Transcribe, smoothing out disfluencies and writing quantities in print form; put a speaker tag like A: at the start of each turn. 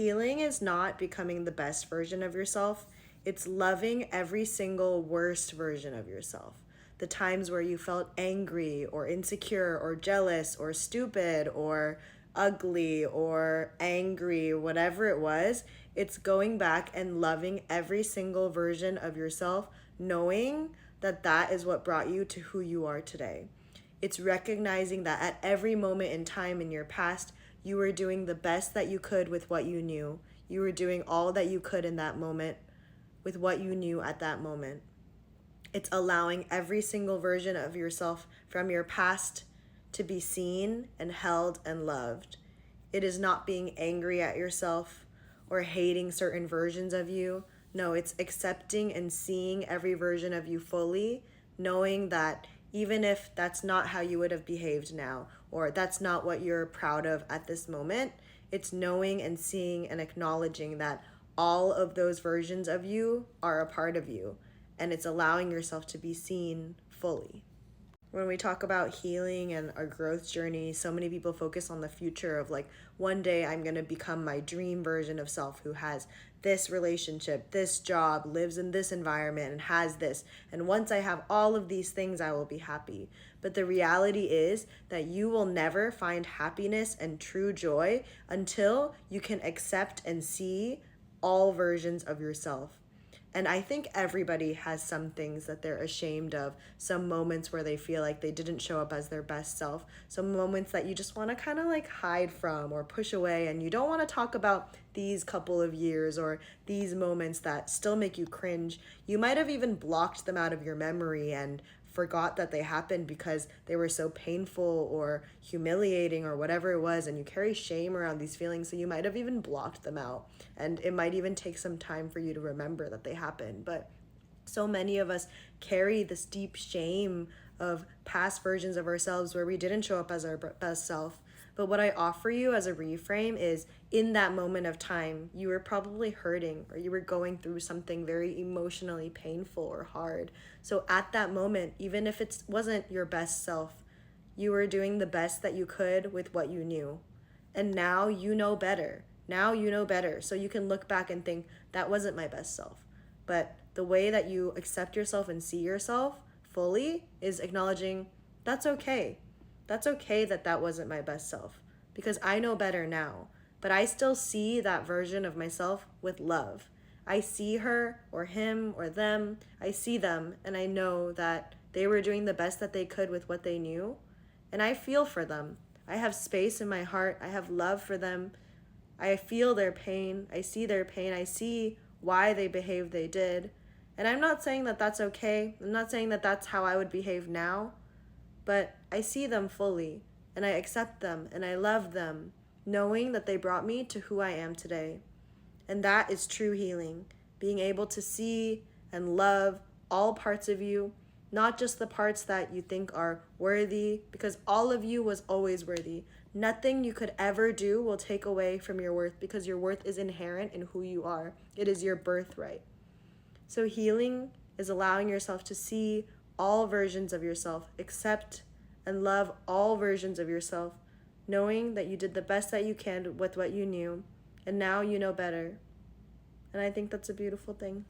A: Healing is not becoming the best version of yourself. It's loving every single worst version of yourself. The times where you felt angry or insecure or jealous or stupid or ugly or angry, whatever it was, it's going back and loving every single version of yourself, knowing that that is what brought you to who you are today. It's recognizing that at every moment in time in your past, you were doing the best that you could with what you knew. You were doing all that you could in that moment with what you knew at that moment. It's allowing every single version of yourself from your past to be seen and held and loved. It is not being angry at yourself or hating certain versions of you. No, it's accepting and seeing every version of you fully, knowing that even if that's not how you would have behaved now, or that's not what you're proud of at this moment, it's knowing and seeing and acknowledging that all of those versions of you are a part of you, and it's allowing yourself to be seen fully. When we talk about healing and our growth journey, so many people focus on the future of like, one day I'm going to become my dream version of self who has this relationship, this job, lives in this environment, and has this. And once I have all of these things, I will be happy. But the reality is that you will never find happiness and true joy until you can accept and see all versions of yourself. And I think everybody has some things that they're ashamed of, some moments where they feel like they didn't show up as their best self, some moments that you just want to kind of like hide from or push away, and you don't want to talk about these couple of years or these moments that still make you cringe. You might have even blocked them out of your memory and forgot that they happened because they were so painful or humiliating or whatever it was, and you carry shame around these feelings, so you might have even blocked them out, and it might even take some time for you to remember that they happened. But so many of us carry this deep shame of past versions of ourselves where we didn't show up as our best self. But what I offer you as a reframe is, in that moment of time, you were probably hurting or you were going through something very emotionally painful or hard. So at that moment, even if it wasn't your best self, you were doing the best that you could with what you knew. And now you know better. Now you know better. So you can look back and think, that wasn't my best self. But the way that you accept yourself and see yourself fully is acknowledging, that's okay. That's okay that that wasn't my best self, because I know better now, but I still see that version of myself with love. I see her or him or them. I see them and I know that they were doing the best that they could with what they knew, and I feel for them. I have space in my heart. I have love for them. I feel their pain. I see their pain. I see why they behaved they did. And I'm not saying that that's okay. I'm not saying that that's how I would behave now. But I see them fully, and I accept them, and I love them, knowing that they brought me to who I am today. And that is true healing, being able to see and love all parts of you, not just the parts that you think are worthy, because all of you was always worthy. Nothing you could ever do will take away from your worth, because your worth is inherent in who you are. It is your birthright. So healing is allowing yourself to see all versions of yourself, accept and love all versions of yourself, knowing that you did the best that you can with what you knew, and now you know better. And I think that's a beautiful thing.